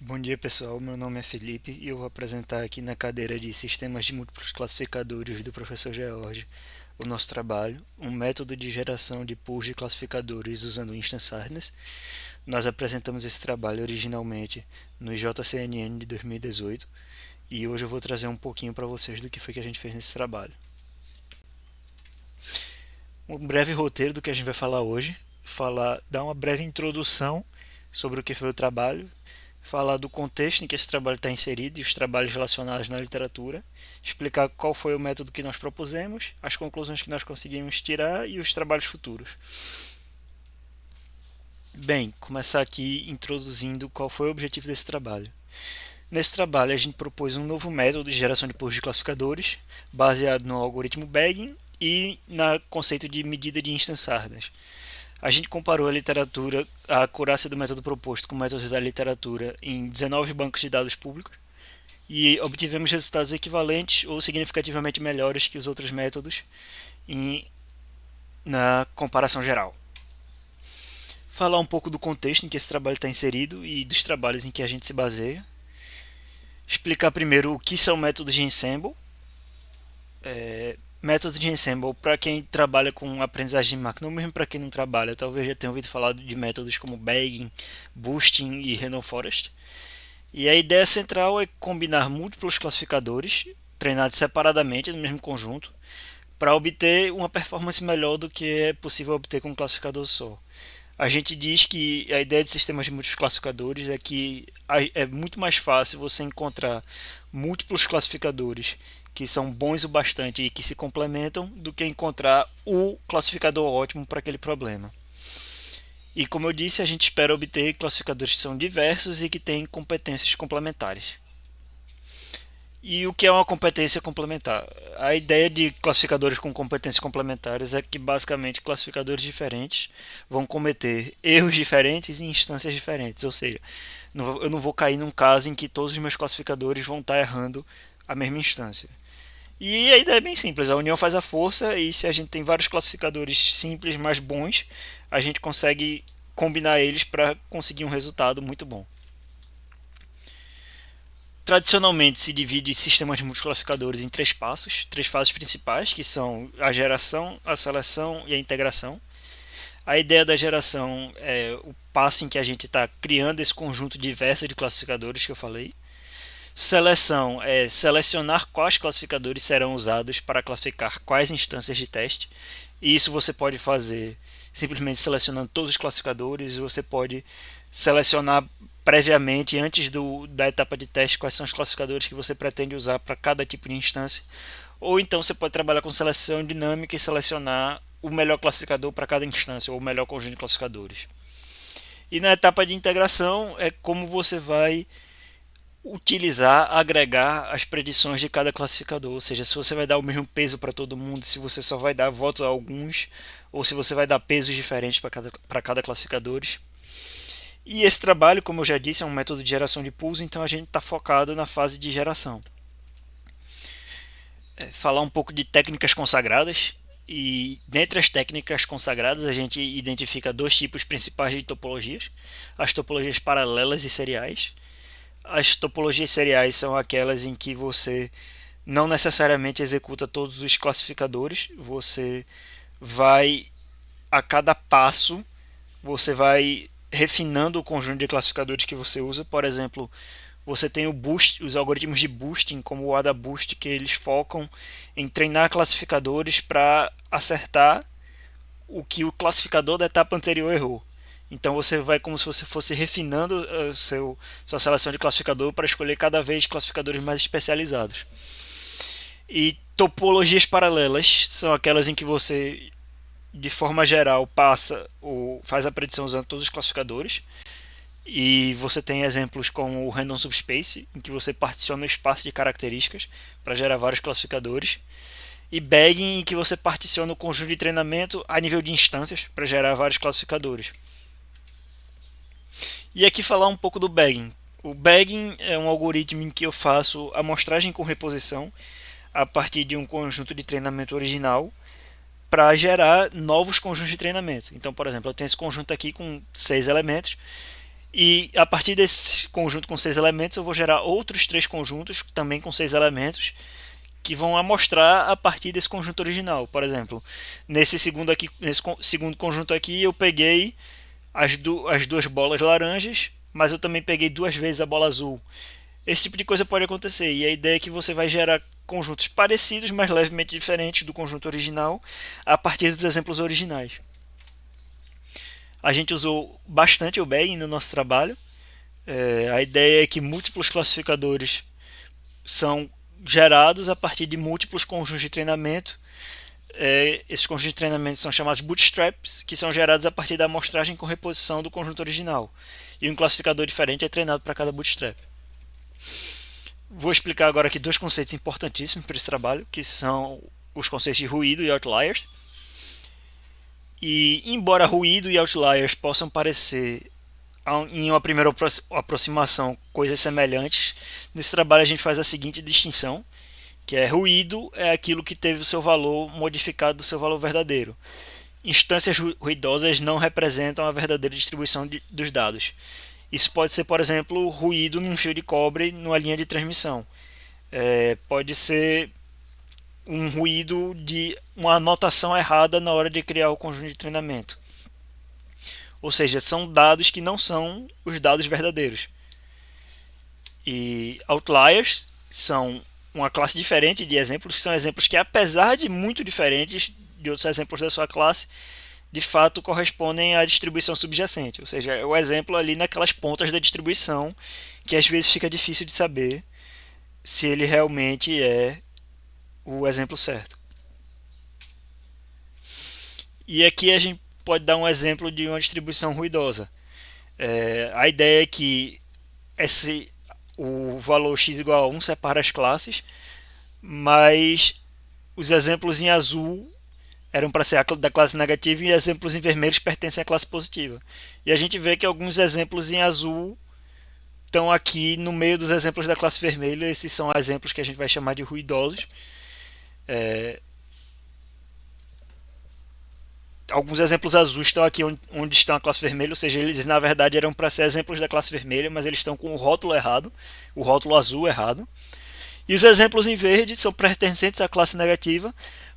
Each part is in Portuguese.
Bom dia pessoal, meu nome é Felipe e eu vou apresentar aqui na cadeira de Sistemas de Múltiplos Classificadores do professor George o nosso trabalho, um método de geração de pools de classificadores usando Instance Hardness. Nós apresentamos esse trabalho originalmente no JCNN de 2018 e hoje eu vou trazer um pouquinho para vocês do que foi que a gente fez nesse trabalho. Um breve roteiro do que a gente vai falar hoje, dar uma breve introdução sobre o que foi o trabalho, falar do contexto em que esse trabalho está inserido e os trabalhos relacionados na literatura, explicar qual foi o método que nós propusemos, as conclusões que nós conseguimos tirar e os trabalhos futuros. Bem, começar aqui introduzindo qual foi o objetivo desse trabalho. Nesse trabalho, a gente propôs um novo método de geração de pools de classificadores, baseado no algoritmo Bagging e no conceito de medida de instance hardness. A gente comparou a literatura, a acurácia do método proposto com métodos da literatura em 19 bancos de dados públicos e obtivemos resultados equivalentes ou significativamente melhores que os outros métodos em, na comparação geral. Falar um pouco do contexto em que esse trabalho está inserido e dos trabalhos em que a gente se baseia. Explicar primeiro o que são métodos de ensemble. Método de ensemble, para quem trabalha com aprendizagem de máquina, ou mesmo para quem não trabalha, talvez já tenha ouvido falar de métodos como Bagging, Boosting e Random Forest. E a ideia central é combinar múltiplos classificadores, treinados separadamente no mesmo conjunto, para obter uma performance melhor do que é possível obter com um classificador só. A gente diz que a ideia de sistemas de múltiplos classificadores é que é muito mais fácil você encontrar múltiplos classificadores que são bons o bastante e que se complementam do que encontrar o classificador ótimo para aquele problema. E como eu disse, a gente espera obter classificadores que são diversos e que têm competências complementares. E o que é uma competência complementar? A ideia de classificadores com competências complementares é que basicamente classificadores diferentes vão cometer erros diferentes em instâncias diferentes, ou seja, eu não vou cair num caso em que todos os meus classificadores vão estar errando a mesma instância. E a ideia é bem simples, a união faz a força e se a gente tem vários classificadores simples, mas bons, a gente consegue combinar eles para conseguir um resultado muito bom. Tradicionalmente se divide sistemas de multiclassificadores em três fases principais, que são a geração, a seleção e a integração. A ideia da geração é o passo em que a gente está criando esse conjunto diverso de classificadores que eu falei. Seleção é selecionar quais classificadores serão usados para classificar quais instâncias de teste. E isso você pode fazer simplesmente selecionando todos os classificadores. Você pode selecionar previamente, antes da etapa de teste, quais são os classificadores que você pretende usar para cada tipo de instância. Ou então você pode trabalhar com seleção dinâmica e selecionar o melhor classificador para cada instância, ou o melhor conjunto de classificadores. E na etapa de integração é como você vai utilizar, agregar as predições de cada classificador, ou seja, se você vai dar o mesmo peso para todo mundo, se você só vai dar votos a alguns, ou se você vai dar pesos diferentes para cada classificador. E esse trabalho, como eu já disse, é um método de geração de pools, então a gente está focado na fase de geração. Falar um pouco de técnicas consagradas, e dentre as técnicas consagradas a gente identifica dois tipos principais de topologias: as topologias paralelas e seriais. As topologias seriais são aquelas em que você não necessariamente executa todos os classificadores, você vai a cada passo, você vai refinando o conjunto de classificadores que você usa. Por exemplo, você tem o boost, os algoritmos de boosting, como o AdaBoost, que eles focam em treinar classificadores para acertar o que o classificador da etapa anterior errou. Então você vai como se você fosse refinando sua seleção de classificador para escolher cada vez classificadores mais especializados. E topologias paralelas são aquelas em que você, de forma geral, passa ou faz a predição usando todos os classificadores. E você tem exemplos como o Random Subspace, em que você particiona o espaço de características para gerar vários classificadores. E Bagging, em que você particiona o conjunto de treinamento a nível de instâncias para gerar vários classificadores. E aqui falar um pouco do Bagging. O Bagging é um algoritmo em que eu faço amostragem com reposição a partir de um conjunto de treinamento original para gerar novos conjuntos de treinamento. Então, por exemplo, eu tenho esse conjunto aqui com 6 elementos E a partir desse conjunto com 6 elementos, eu vou gerar outros 3 conjuntos também com 6 elementos que vão amostrar a partir desse conjunto original. Por exemplo, nesse segundo conjunto aqui, eu peguei as duas bolas laranjas, mas eu também peguei 2 vezes a bola azul. Esse tipo de coisa pode acontecer, e a ideia é que você vai gerar conjuntos parecidos, mas levemente diferentes do conjunto original, a partir dos exemplos originais. A gente usou bastante o bagging no nosso trabalho. A ideia é que múltiplos classificadores são gerados a partir de múltiplos conjuntos de treinamento. Esses conjuntos de treinamento são chamados bootstraps, que são gerados a partir da amostragem com reposição do conjunto original. E um classificador diferente é treinado para cada bootstrap. Vou explicar agora aqui 2 conceitos importantíssimos para esse trabalho, que são os conceitos de ruído e outliers. E embora ruído e outliers possam parecer em uma primeira aproximação coisas semelhantes, nesse trabalho a gente faz a seguinte distinção, que é: ruído é aquilo que teve o seu valor modificado do seu valor verdadeiro. Instâncias ruidosas não representam a verdadeira distribuição dos dados. Isso pode ser, por exemplo, ruído num fio de cobre numa linha de transmissão. Pode ser um ruído de uma anotação errada na hora de criar o conjunto de treinamento. Ou seja, são dados que não são os dados verdadeiros. E outliers são uma classe diferente de exemplos, que são exemplos que, apesar de muito diferentes de outros exemplos da sua classe, de fato correspondem à distribuição subjacente. Ou seja, é o exemplo ali naquelas pontas da distribuição que às vezes fica difícil de saber se ele realmente é o exemplo certo. E aqui a gente pode dar um exemplo de uma distribuição ruidosa. A ideia é que o valor x igual a 1 separa as classes, mas os exemplos em azul eram para ser da classe negativa e exemplos em vermelho pertencem à classe positiva. E a gente vê que alguns exemplos em azul estão aqui no meio dos exemplos da classe vermelha. Esses são exemplos que a gente vai chamar de ruidosos. Alguns exemplos azuis estão aqui onde estão a classe vermelha, ou seja, eles na verdade eram para ser exemplos da classe vermelha, mas eles estão com o rótulo errado, o rótulo azul errado. E os exemplos em verde são pertencentes à classe negativa,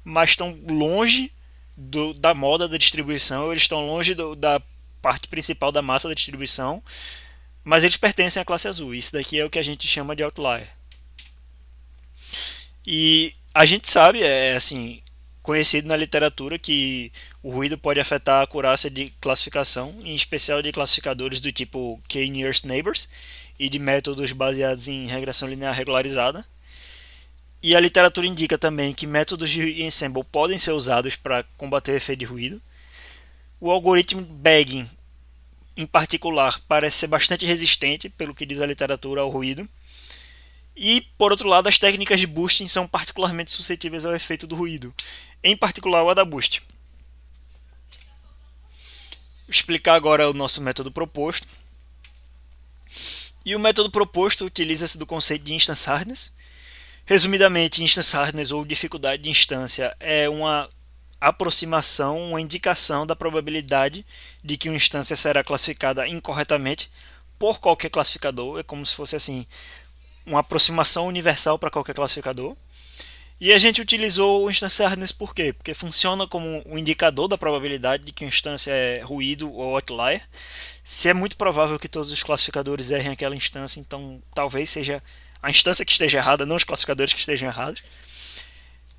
mas estão longe da moda da distribuição, eles estão longe da parte principal da massa da distribuição, mas eles pertencem à classe azul. Isso daqui é o que a gente chama de outlier. E a gente sabe, assim, conhecido na literatura, que o ruído pode afetar a acurácia de classificação, em especial de classificadores do tipo k-nearest neighbors e de métodos baseados em regressão linear regularizada. E a literatura indica também que métodos de ensemble podem ser usados para combater o efeito de ruído. O algoritmo Bagging, em particular, parece ser bastante resistente, pelo que diz a literatura, ao ruído. E, por outro lado, as técnicas de boosting são particularmente suscetíveis ao efeito do ruído, em particular o AdaBoost. Vou explicar agora o nosso método proposto. E o método proposto utiliza-se do conceito de instance hardness. Resumidamente, instance hardness ou dificuldade de instância é uma aproximação, uma indicação da probabilidade de que uma instância será classificada incorretamente por qualquer classificador. É como se fosse assim, uma aproximação universal para qualquer classificador. E a gente utilizou o instance hardness por quê? Porque funciona como um indicador da probabilidade de que uma instância é ruído ou outlier. Se é muito provável que todos os classificadores errem aquela instância, então talvez seja a instância que esteja errada, não os classificadores que estejam errados.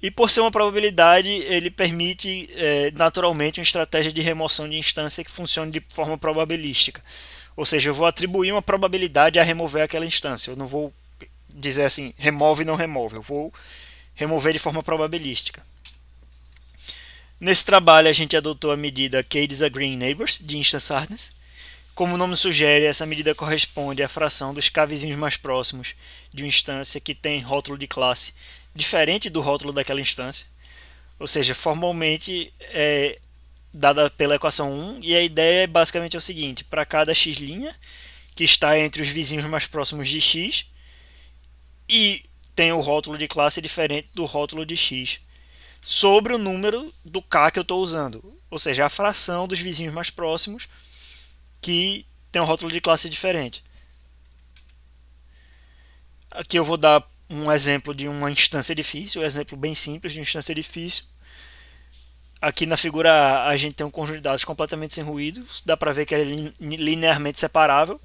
E por ser uma probabilidade, ele permite naturalmente uma estratégia de remoção de instância que funcione de forma probabilística. Ou seja, eu vou atribuir uma probabilidade a remover aquela instância. Eu não vou dizer assim, remove e não remove. Eu vou remover de forma probabilística. Nesse trabalho, a gente adotou a medida k-disagreeing neighbors de instance hardness. Como o nome sugere, essa medida corresponde à fração dos k vizinhos mais próximos de uma instância que tem rótulo de classe diferente do rótulo daquela instância. Ou seja, formalmente é dada pela equação 1, e a ideia é basicamente o seguinte: para cada x' que está entre os vizinhos mais próximos de x e tem o rótulo de classe diferente do rótulo de x, sobre o número do k que eu estou usando, ou seja, a fração dos vizinhos mais próximos que tem um rótulo de classe diferente. Aqui eu vou dar um exemplo de uma instância difícil, um exemplo bem simples de uma instância difícil. Aqui na figura A gente tem um conjunto de dados completamente sem ruído, dá para ver que é linearmente separável.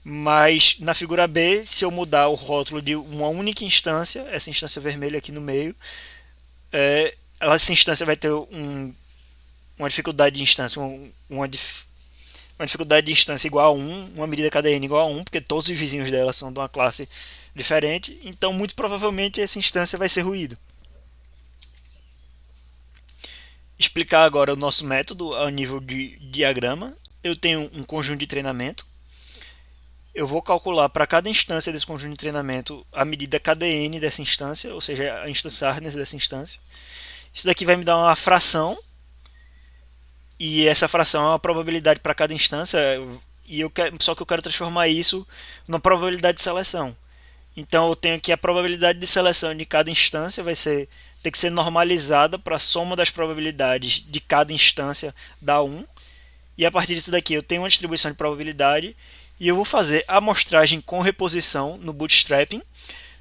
Mas na figura B, se eu mudar o rótulo de uma única instância, essa instância vermelha aqui no meio, essa instância vai ter uma dificuldade de instância, uma dificuldade de instância igual a 1, uma medida KDN igual a 1, porque todos os vizinhos dela são de uma classe diferente, então muito provavelmente essa instância vai ser ruído. Explicar agora o nosso método a nível de diagrama. Eu tenho um conjunto de treinamento. Eu vou calcular para cada instância desse conjunto de treinamento a medida KDN dessa instância, ou seja, a instância hardness dessa instância. Isso daqui vai me dar uma fração, e essa fração é uma probabilidade para cada instância, só que eu quero transformar isso numa probabilidade de seleção. Então eu tenho aqui a probabilidade de seleção de cada instância tem que ser normalizada para a soma das probabilidades de cada instância dar 1. E a partir disso daqui eu tenho uma distribuição de probabilidade e eu vou fazer a amostragem com reposição no bootstrapping.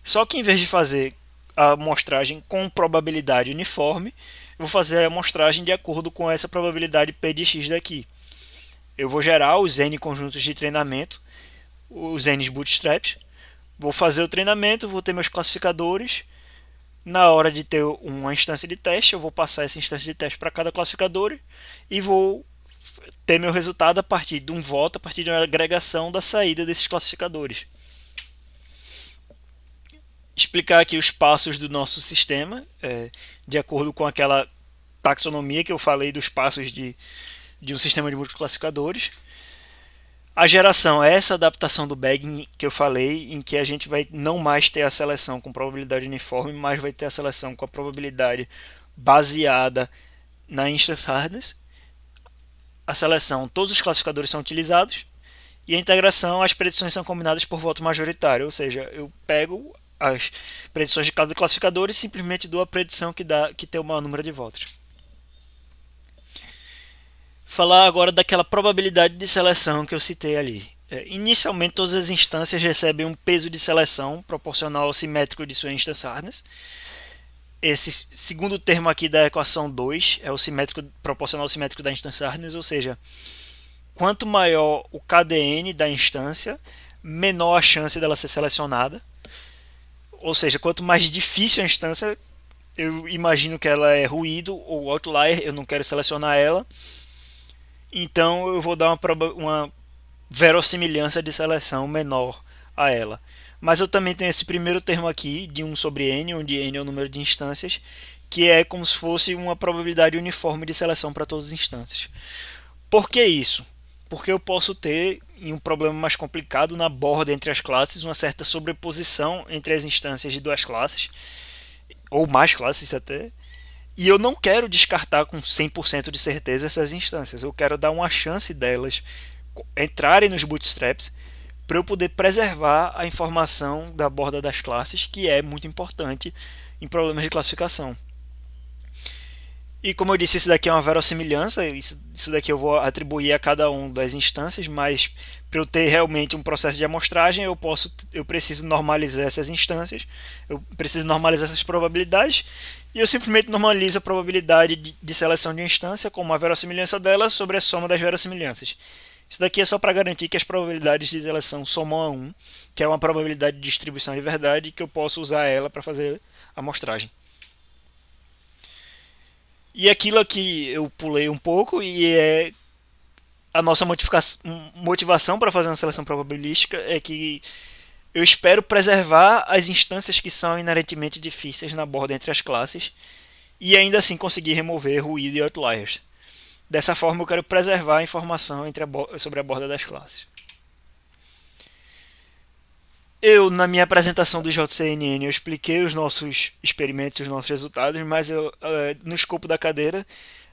Só que em vez de fazer a amostragem com probabilidade uniforme, eu vou fazer a amostragem de acordo com essa probabilidade P de x daqui. Eu vou gerar os N conjuntos de treinamento, os N bootstraps. Vou fazer o treinamento, vou ter meus classificadores. Na hora de ter uma instância de teste, eu vou passar essa instância de teste para cada classificador e vou ter meu resultado a partir de um voto, a partir de uma agregação da saída desses classificadores. Explicar aqui os passos do nosso sistema, de acordo com aquela taxonomia que eu falei dos passos de um sistema de múltiplos classificadores. A geração é essa adaptação do bagging que eu falei, em que a gente vai não mais ter a seleção com probabilidade uniforme, mas vai ter a seleção com a probabilidade baseada na instance hardness. A seleção, todos os classificadores são utilizados. E a integração, as predições são combinadas por voto majoritário, ou seja, eu pego as predições de cada classificador e simplesmente dou a predição que tem o maior número de votos. Falar agora daquela probabilidade de seleção que eu citei ali. Inicialmente, todas as instâncias recebem um peso de seleção proporcional ao simétrico de sua instance hardness. Esse segundo termo aqui da equação 2 é o simétrico proporcional ao simétrico da instance hardness, ou seja, quanto maior o KDN da instância, menor a chance dela ser selecionada. Ou seja, quanto mais difícil a instância, eu imagino que ela é ruído ou outlier, eu não quero selecionar ela. Então eu vou dar uma verossimilhança de seleção menor a ela. Mas eu também tenho esse primeiro termo aqui, de 1 sobre n, onde n é o número de instâncias, que é como se fosse uma probabilidade uniforme de seleção para todas as instâncias. Por que isso? Porque eu posso ter, em um problema mais complicado, na borda entre as classes, uma certa sobreposição entre as instâncias de duas classes, ou mais classes até, e eu não quero descartar com 100% de certeza essas instâncias. Eu quero dar uma chance delas entrarem nos bootstraps para eu poder preservar a informação da borda das classes, que é muito importante em problemas de classificação. E como eu disse, isso daqui é uma verossimilhança, isso daqui eu vou atribuir a cada uma das instâncias, mas para eu ter realmente um processo de amostragem, eu preciso normalizar essas instâncias, eu preciso normalizar essas probabilidades, e eu simplesmente normalizo a probabilidade de seleção de instância com uma verossimilhança dela sobre a soma das verossimilhanças. Isso daqui é só para garantir que as probabilidades de seleção somam a 1, que é uma probabilidade de distribuição de verdade, que eu posso usar ela para fazer a amostragem. E aquilo aqui eu pulei um pouco e é a nossa motivação para fazer uma seleção probabilística é que eu espero preservar as instâncias que são inerentemente difíceis na borda entre as classes e ainda assim conseguir remover ruído e outliers. Dessa forma eu quero preservar a informação sobre a borda das classes. Na minha apresentação do JCNN, eu expliquei os nossos experimentos, os nossos resultados, mas no escopo da cadeira,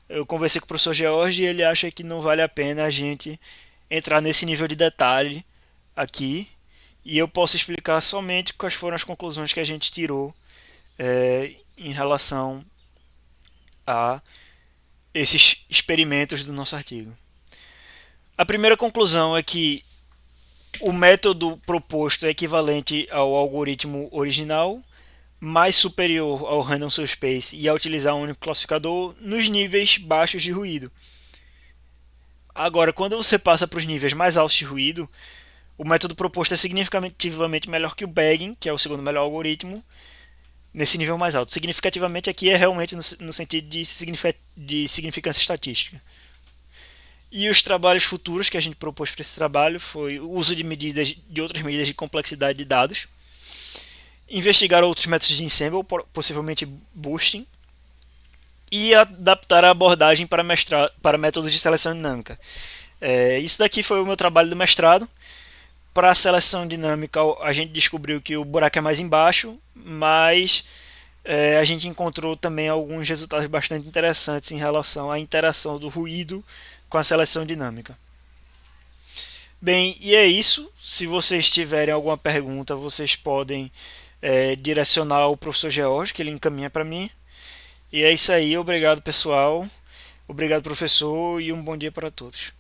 eu conversei com o professor George e ele acha que não vale a pena a gente entrar nesse nível de detalhe aqui, e eu posso explicar somente quais foram as conclusões que a gente tirou em relação a esses experimentos do nosso artigo. A primeira conclusão é que o método proposto é equivalente ao algoritmo original, mais superior ao random subspace e a utilizar um único classificador nos níveis baixos de ruído. Agora, quando você passa para os níveis mais altos de ruído, o método proposto é significativamente melhor que o Bagging, que é o segundo melhor algoritmo, nesse nível mais alto. Significativamente aqui é realmente no sentido de significância estatística. E os trabalhos futuros que a gente propôs para esse trabalho foi o uso de outras medidas de complexidade de dados, investigar outros métodos de ensemble, possivelmente boosting, e adaptar a abordagem para métodos de seleção dinâmica. Isso daqui foi o meu trabalho do mestrado. Para a seleção dinâmica, a gente descobriu que o buraco é mais embaixo, mas a gente encontrou também alguns resultados bastante interessantes em relação à interação do ruído com a seleção dinâmica. Bem, e é isso. Se vocês tiverem alguma pergunta, vocês podem direcionar ao professor George, que ele encaminha para mim. E é isso aí. Obrigado, pessoal. Obrigado, professor, e um bom dia para todos.